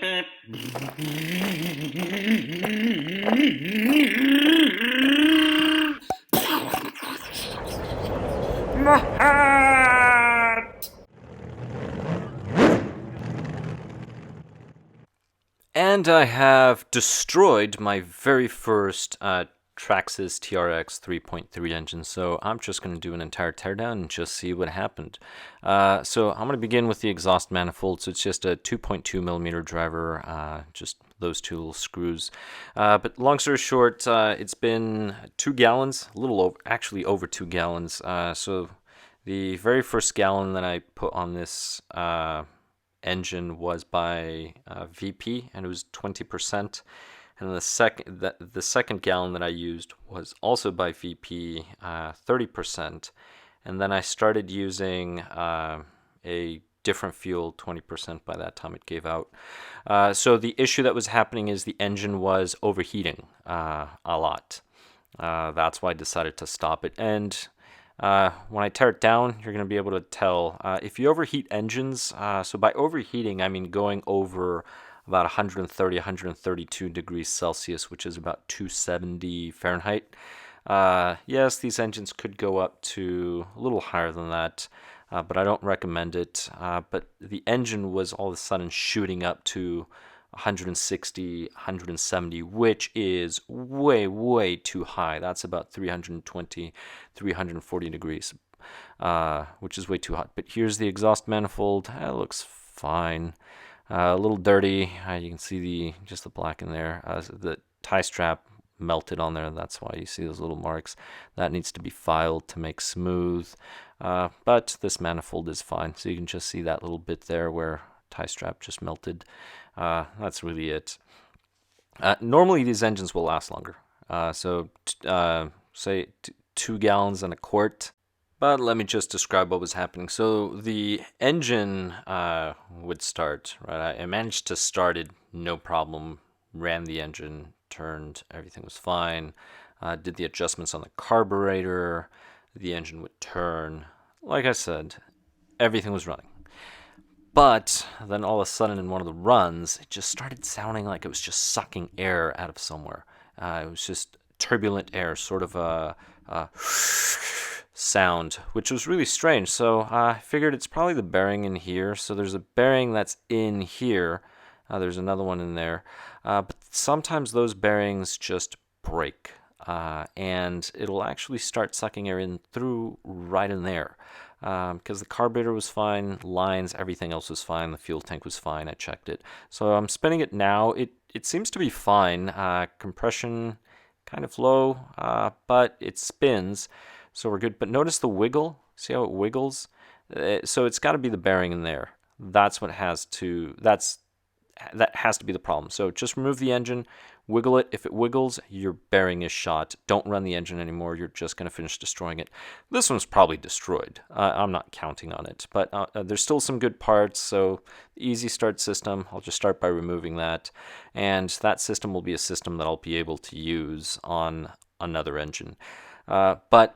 And I have destroyed my very first Traxxas TRX 3.3 engine, so I'm just going to do an entire teardown and just see what happened. So I'm going to begin with the exhaust manifold. So it's just a 2.2 millimeter driver, just those two little screws. But long story short, it's been 2 gallons, a little over, actually over 2 gallons. So the very first gallon that I put on this engine was by VP, and it was 20%. And the second gallon that I used was also by VP, 30%. And then I started using a different fuel, 20%. By that time it gave out. So the issue that was happening is the engine was overheating a lot. That's why I decided to stop it. And when I tear it down, you're going to be able to tell if you overheat engines. So by overheating, I mean going over about 130, 132 degrees Celsius, which is about 270 Fahrenheit. Yes, these engines could go up to a little higher than that, but I don't recommend it. But the engine was all of a sudden shooting up to 160, 170, which is way, way too high. That's about 320, 340 degrees, which is way too hot. But here's the exhaust manifold. It looks fine. A little dirty. You can see just the black in there. The tie strap melted on there. That's why you see those little marks. That needs to be filed to make smooth. But this manifold is fine. So you can just see that little bit there where tie strap just melted. That's really it. Normally these engines will last longer. So say 2 gallons and a quart. But let me just describe what was happening. So the engine would start, right? I managed to start it, no problem. Ran the engine, turned, everything was fine. Did the adjustments on the carburetor. The engine would turn. Like I said, everything was running. But then all of a sudden in one of the runs, it just started sounding like it was just sucking air out of somewhere. It was just turbulent air, sort of a sound, which was really strange. So I figured it's probably the bearing in here. So there's a bearing that's in here. There's another one in there. But sometimes those bearings just break. And it'll actually start sucking air in through right in there. Because the carburetor was fine, lines, everything else was fine, the fuel tank was fine, I checked it. So I'm spinning it now. It seems to be fine. Compression kind of low, but it spins. So we're good. But notice the wiggle. See how it wiggles? So it's got to be the bearing in there. That has to be the problem. So just remove the engine, wiggle it. If it wiggles, your bearing is shot. Don't run the engine anymore. You're just going to finish destroying it. This one's probably destroyed. I'm not counting on it, but there's still some good parts. So the easy start system, I'll just start by removing that. And that system will be a system that I'll be able to use on another engine. But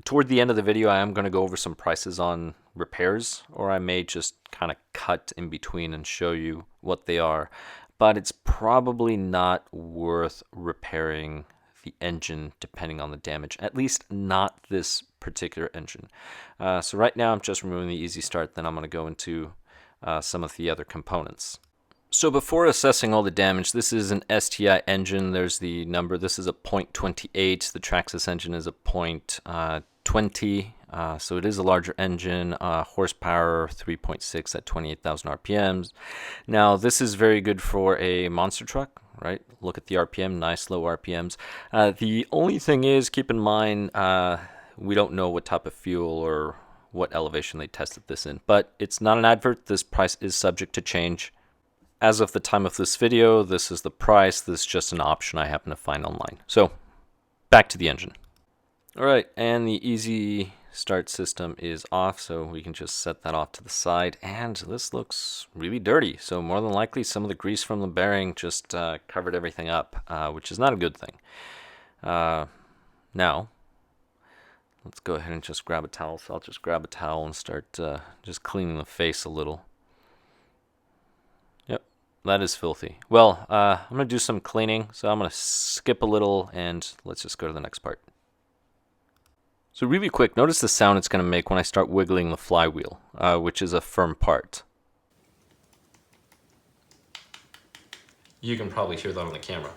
toward the end of the video, I am going to go over some prices on repairs, or I may just kind of cut in between and show you what they are. But it's probably not worth repairing the engine depending on the damage, at least not this particular engine. So right now I'm just removing the easy start, then I'm going to go into some of the other components. So before assessing all the damage, this is an STI engine. There's the number. This is a 0.28. The Traxxas engine is a 0.20. So it is a larger engine. Horsepower 3.6 at 28,000 RPMs. Now this is very good for a monster truck, right? Look at the RPM, nice low RPMs. The only thing is, keep in mind, we don't know what type of fuel or what elevation they tested this in. But it's not an advert. This price is subject to change. As of the time of this video, this is the price. This is just an option I happen to find online. So, back to the engine. Alright, and the easy start system is off, so we can just set that off to the side. And this looks really dirty, so more than likely some of the grease from the bearing just covered everything up, which is not a good thing. Now, let's go ahead and just grab a towel. So I'll just grab a towel and start just cleaning the face a little. that is filthy. Well, I'm going to do some cleaning, so I'm going to skip a little, and let's just go to the next part. So really quick, notice the sound it's going to make when I start wiggling the flywheel, which is a firm part. You can probably hear that on the camera.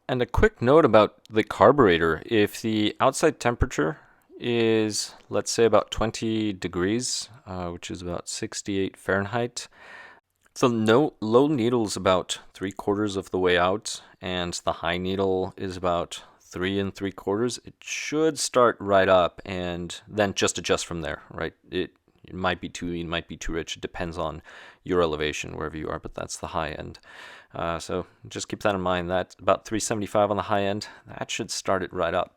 And a quick note about the carburetor. If the outside temperature is, let's say, about 20 degrees, which is about 68 Fahrenheit, the low needle is about 3/4 of the way out, and the high needle is about 3 3/4. It should start right up, and then just adjust from there, right? It might be too lean, might be too rich. It depends on your elevation, wherever you are, but that's the high end. So just keep that in mind. That's about 375 on the high end. That should start it right up.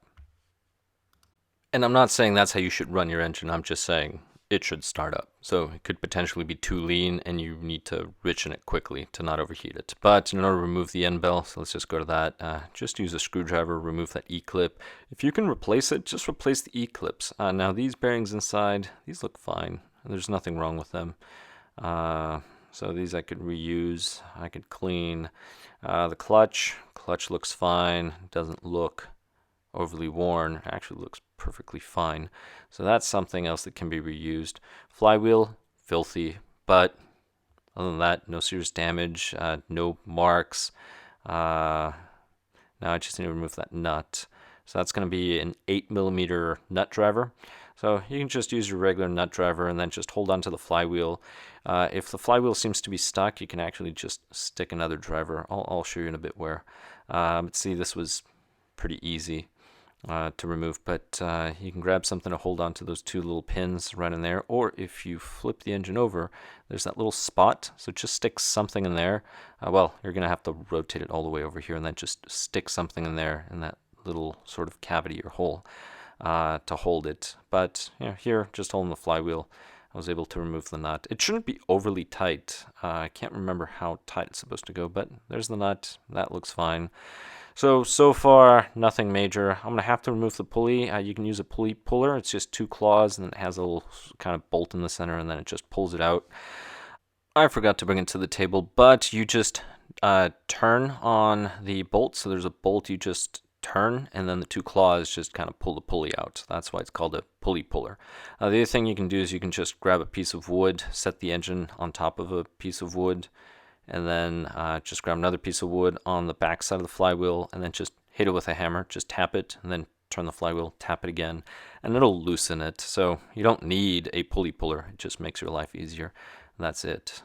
And I'm not saying that's how you should run your engine. I'm just saying it should start up. So it could potentially be too lean, and you need to richen it quickly to not overheat it. But in order to remove the end bell, so let's just go to that. Just use a screwdriver, remove that E-clip. If you can replace it, just replace the E-clips. Now these bearings inside, these look fine. There's nothing wrong with them. So these I could reuse. I could clean. The clutch looks fine. Doesn't look overly worn. It actually looks perfectly fine. So that's something else that can be reused. Flywheel, filthy, but other than that, no serious damage, no marks. Now I just need to remove that nut. So that's going to be an 8mm nut driver. So you can just use your regular nut driver and then just hold on to the flywheel. If the flywheel seems to be stuck, you can actually just stick another driver. I'll show you in a bit where. But see, this was pretty easy to remove, but you can grab something to hold on to those two little pins right in there, or if you flip the engine over, there's that little spot, so just stick something in there. Well, you're going to have to rotate it all the way over here and then just stick something in there in that little sort of cavity or hole to hold it. But you know, here, just holding the flywheel, I was able to remove the nut. It shouldn't be overly tight. I can't remember how tight it's supposed to go, but there's the nut. That looks fine. So far, nothing major. I'm going to have to remove the pulley. You can use a pulley puller. It's just two claws, and it has a little kind of bolt in the center, and then it just pulls it out. I forgot to bring it to the table, but you just turn on the bolt. So there's a bolt you just turn, and then the two claws just kind of pull the pulley out. That's why it's called a pulley puller. The other thing you can do is you can just grab a piece of wood, set the engine on top of a piece of wood, and then just grab another piece of wood on the back side of the flywheel, and then just hit it with a hammer. Just tap it, and then turn the flywheel, tap it again, and it'll loosen it. So you don't need a pulley puller. It just makes your life easier. That's it.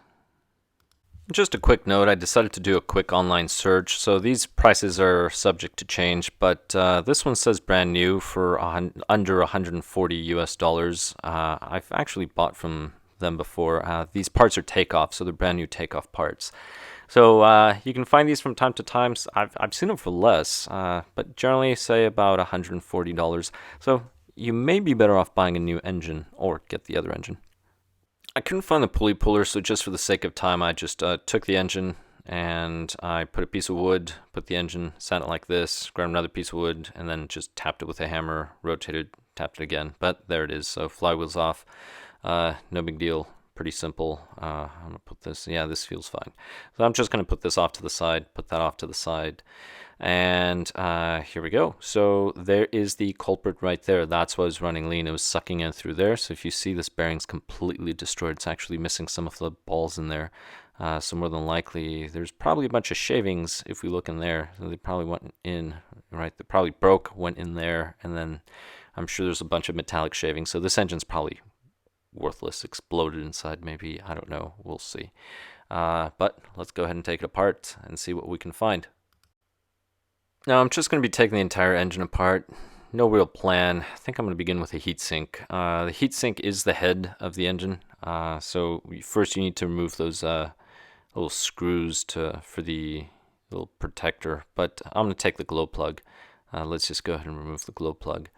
Just a quick note, I decided to do a quick online search. So these prices are subject to change, but this one says brand new for under $140 US. I've actually bought from them before. These parts are takeoff, so they're brand new takeoff parts. So you can find these from time to time. I've seen them for less, but generally say about $140. So you may be better off buying a new engine or get the other engine. I couldn't find the pulley puller, so just for the sake of time, I just took the engine and I put a piece of wood, put the engine, sat it like this, grabbed another piece of wood, and then just tapped it with a hammer, rotated, tapped it again. But there it is. So flywheel's off. No big deal. Pretty simple. I'm going to put this, yeah, this feels fine. So I'm just going to put this off to the side, put that off to the side. And here we go. So there is the culprit right there. That's why it was running lean. It was sucking in through there. So if you see this bearing's completely destroyed, it's actually missing some of the balls in there. So more than likely, there's probably a bunch of shavings if we look in there. So they probably went in, right? They probably broke, went in there, and then I'm sure there's a bunch of metallic shavings. So this engine's probably worthless, exploded inside maybe. I don't know. We'll see. But let's go ahead and take it apart and see what we can find. Now I'm just going to be taking the entire engine apart. No real plan. I think I'm going to begin with a heatsink. The heatsink is the head of the engine. So first you need to remove those little screws for the little protector. But I'm going to take the glow plug. Let's just go ahead and remove the glow plug.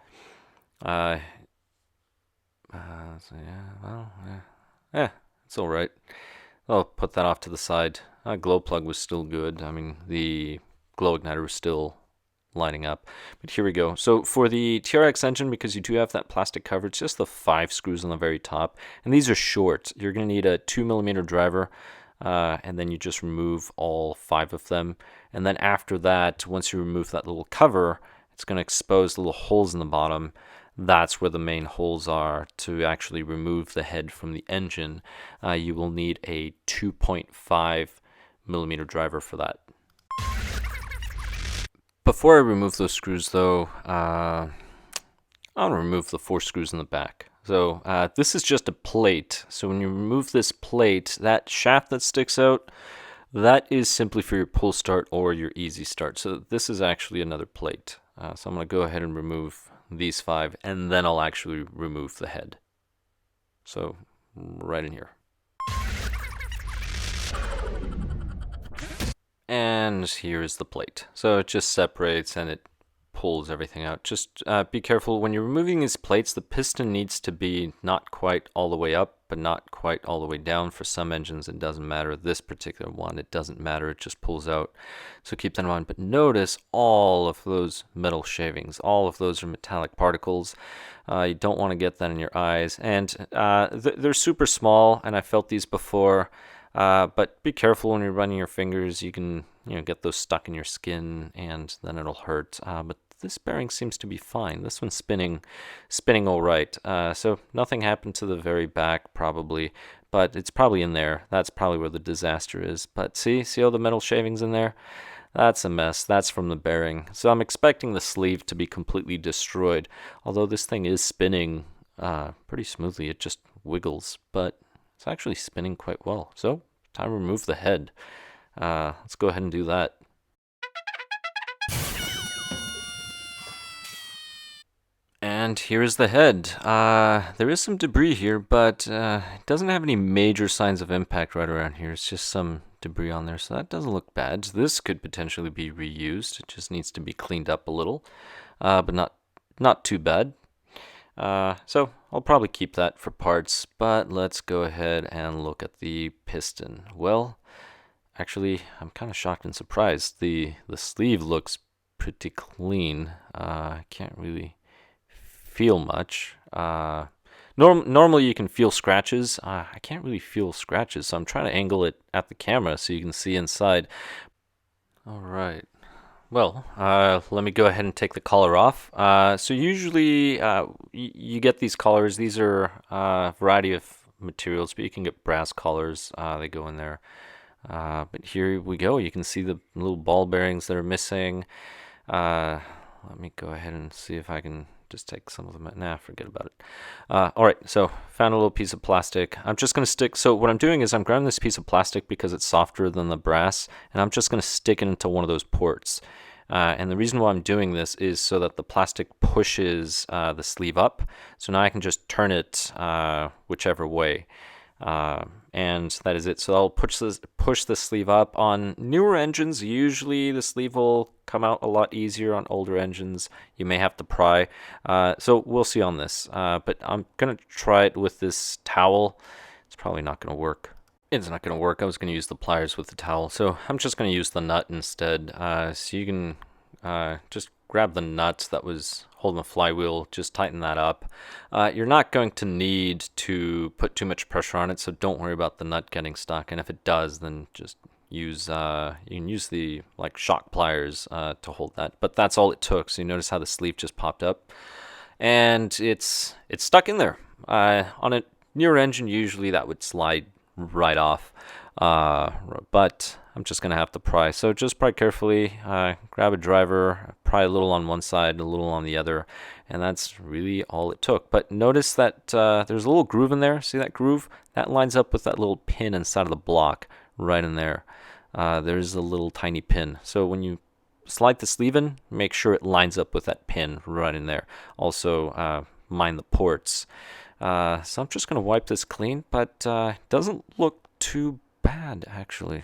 So it's all right. I'll put that off to the side. Glow plug was still good. I mean, the glow igniter was still lining up. But here we go. So for the TRX engine, because you do have that plastic cover, it's just the 5 screws on the very top, and these are short. You're going to need a 2mm driver, and then you just remove all 5 of them. And then after that, once you remove that little cover, it's going to expose the little holes in the bottom. That's where the main holes are to actually remove the head from the engine. You will need a 2.5mm driver for that. Before I remove those screws though, I'll remove the 4 screws in the back. So this is just a plate. So when you remove this plate, that shaft that sticks out, that is simply for your pull start or your easy start. So this is actually another plate. So I'm going to go ahead and remove these 5, and then I'll actually remove the head. So right in here. And here's the plate. So it just separates and it pulls everything out. Just be careful when you're removing these plates. The piston needs to be not quite all the way up, but not quite all the way down. For some engines it doesn't matter. This particular one, it doesn't matter, it just pulls out. So keep that in mind. But notice all of those metal shavings, all of those are metallic particles. You don't want to get that in your eyes, and they're super small, and I felt these before. But be careful when you're running your fingers. You can, get those stuck in your skin, and then it'll hurt. But this bearing seems to be fine. This one's spinning all right. So nothing happened to the very back probably, but it's probably in there. That's probably where the disaster is. But see all the metal shavings in there? That's a mess. That's from the bearing. So I'm expecting the sleeve to be completely destroyed. Although this thing is spinning pretty smoothly. It just wiggles, but it's actually spinning quite well. So time to remove the head. Let's go ahead and do that. And here's the head. There is some debris here, but it doesn't have any major signs of impact right around here. It's just some debris on there, so that doesn't look bad. This could potentially be reused. It just needs to be cleaned up a little, but not too bad. So I'll probably keep that for parts, but let's go ahead and look at the piston. Well, actually, I'm kind of shocked and surprised. The sleeve looks pretty clean. I can't really feel much. Normally you can feel scratches. I can't really feel scratches, so I'm trying to angle it at the camera so you can see inside. All right. Well, let me go ahead and take the collar off. So usually you get these collars. These are a variety of materials, but you can get brass collars. They go in there. But here we go. You can see the little ball bearings that are missing. Let me go ahead and see if I can just take some of them. Nah, forget about it. All right, so found a little piece of plastic. I'm just going to stick, so what I'm doing is I'm grabbing this piece of plastic because it's softer than the brass, and I'm just going to stick it into one of those ports. And the reason why I'm doing this is so that the plastic pushes the sleeve up. So now I can just turn it whichever way. And that is it. So I'll push the sleeve up. On newer engines, usually the sleeve will come out a lot easier. On older engines, you may have to pry. So we'll see on this. But I'm going to try it with this towel. It's probably not going to work. It's not going to work. I was going to use the pliers with the towel. So I'm just going to use the nut instead. So you can just grab the nut that was holding the flywheel, just tighten that up. You're not going to need to put too much pressure on it, so don't worry about the nut getting stuck. And if it does, then just use you can use the shock pliers to hold that. But that's all it took. So you notice how the sleeve just popped up, and it's stuck in there. On a newer engine, usually that would slide right off, but I'm just gonna have to pry. So just pry carefully, grab a driver, pry a little on one side, a little on the other, and that's really all it took. But notice that there's a little groove in there. See that groove? That lines up with that little pin inside of the block right in there. There's a little tiny pin. So when you slide the sleeve in, make sure it lines up with that pin right in there. Also, mind the ports. So I'm just going to wipe this clean, but it doesn't look too bad, actually.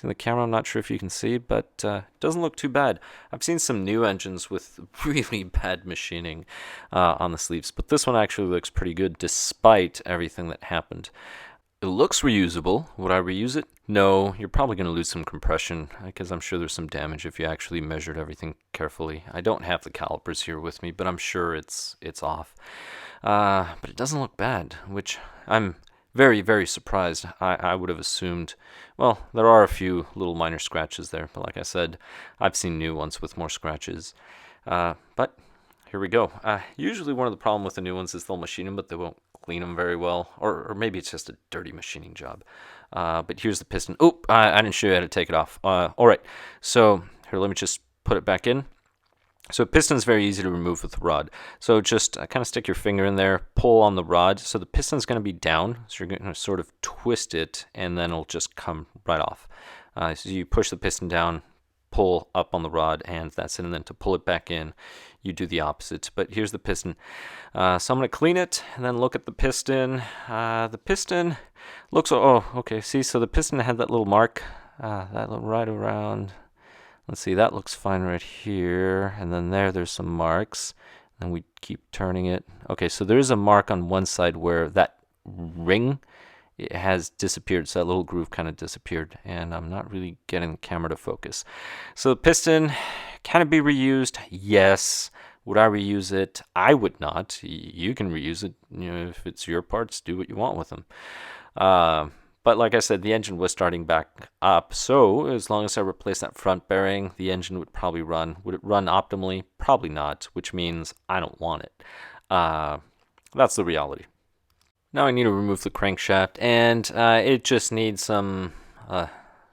In the camera, I'm not sure if you can see, but it doesn't look too bad. I've seen some new engines with really bad machining on the sleeves, but this one actually looks pretty good despite everything that happened. It looks reusable. Would I reuse it? No, you're probably going to lose some compression because I'm sure there's some damage if you actually measured everything carefully. I don't have the calipers here with me, but I'm sure it's off. But it doesn't look bad, which I'm very, very surprised. I would have assumed, well, there are a few little minor scratches there, but like I said, I've seen new ones with more scratches. But here we go. Usually one of the problem with the new ones is they'll machine them, but they won't clean them very well, or maybe it's just a dirty machining job. But here's the piston. Oh, I didn't show you how to take it off. All right, so here, let me just put it back in. So piston's very easy to remove with the rod. So just kind of stick your finger in there, pull on the rod. So the piston's going to be down, so you're going to sort of twist it, and then it'll just come right off. So you push the piston down, pull up on the rod, and that's it. And then to pull it back in, you do the opposite. But here's the piston. So I'm going to clean it and then look at the piston. The piston looks, oh, okay. See, so the piston had that little mark, that little right around. Let's see, that looks fine right here. And then there's some marks. And we keep turning it. Okay, so there is a mark on one side where that ring, it has disappeared. So that little groove kind of disappeared, and I'm not really getting the camera to focus. So the piston, can it be reused? Yes. Would I reuse it? I would not. You can reuse it. You know, if it's your parts, do what you want with them. But like I said, the engine was starting back up. So as long as I replace that front bearing, the engine would probably run. Would it run optimally? Probably not, which means I don't want it. That's the reality. Now I need to remove the crankshaft, and it just needs some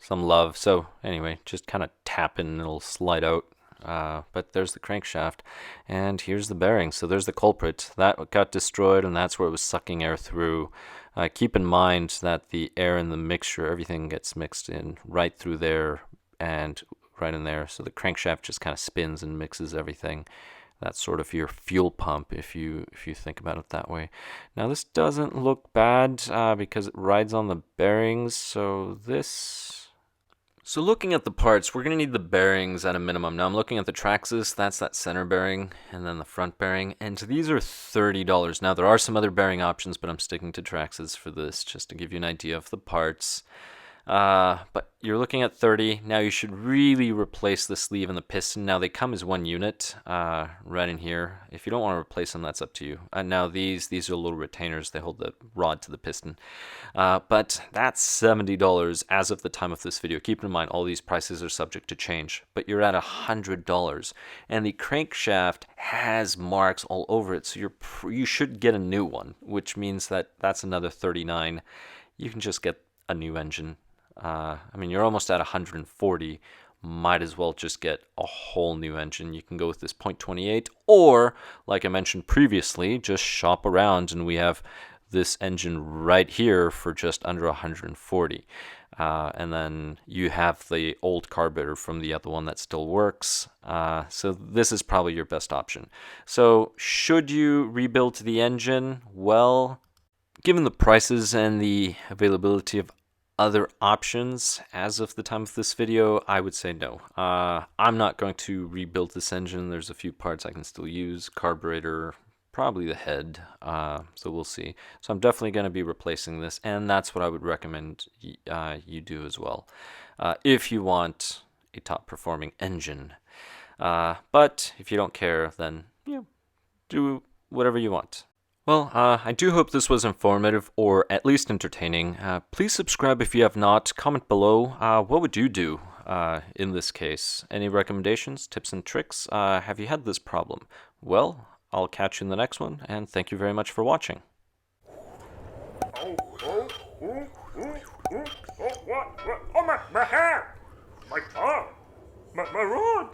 love. So anyway, just kind of tap it and it'll slide out. But there's the crankshaft, and here's the bearing. So there's the culprit. That got destroyed, and that's where it was sucking air through. Keep in mind that the air in the mixture, everything gets mixed in right through there and right in there. So the crankshaft just kind of spins and mixes everything. That's sort of your fuel pump if you think about it that way. Now this doesn't look bad because it rides on the bearings. So looking at the parts, we're going to need the bearings at a minimum. Now I'm looking at the Traxxas. That's that center bearing and then the front bearing. And these are $30. Now there are some other bearing options, but I'm sticking to Traxxas for this just to give you an idea of the parts. But you're looking at 30. Now you should really replace the sleeve and the piston. Now they come as one unit right in here. If you don't want to replace them, that's up to you. Now these are little retainers. They hold the rod to the piston. But that's $70 as of the time of this video. Keep in mind, all these prices are subject to change. But you're at $100. And the crankshaft has marks all over it. So you should get a new one, which means that's another $39. You can just get a new engine. I mean, you're almost at 140. Might as well just get a whole new engine. You can go with this 0.28, or like I mentioned previously, just shop around and we have this engine right here for just under 140. And then you have the old carburetor from the other one that still works. So this is probably your best option. So should you rebuild the engine? Well, given the prices and the availability of other options as of the time of this video, I would say no. I'm not going to rebuild this engine. There's a few parts I can still use. Carburetor, probably the head, so we'll see. So I'm definitely going to be replacing this, and that's what I would recommend you do as well, if you want a top performing engine. But if you don't care, then do whatever you want. Well, I do hope this was informative or at least entertaining. Please subscribe if you have not. Comment below. What would you do in this case? Any recommendations, tips, and tricks? Have you had this problem? Well, I'll catch you in the next one, and thank you very much for watching. Oh, my hair! My arm! My rod!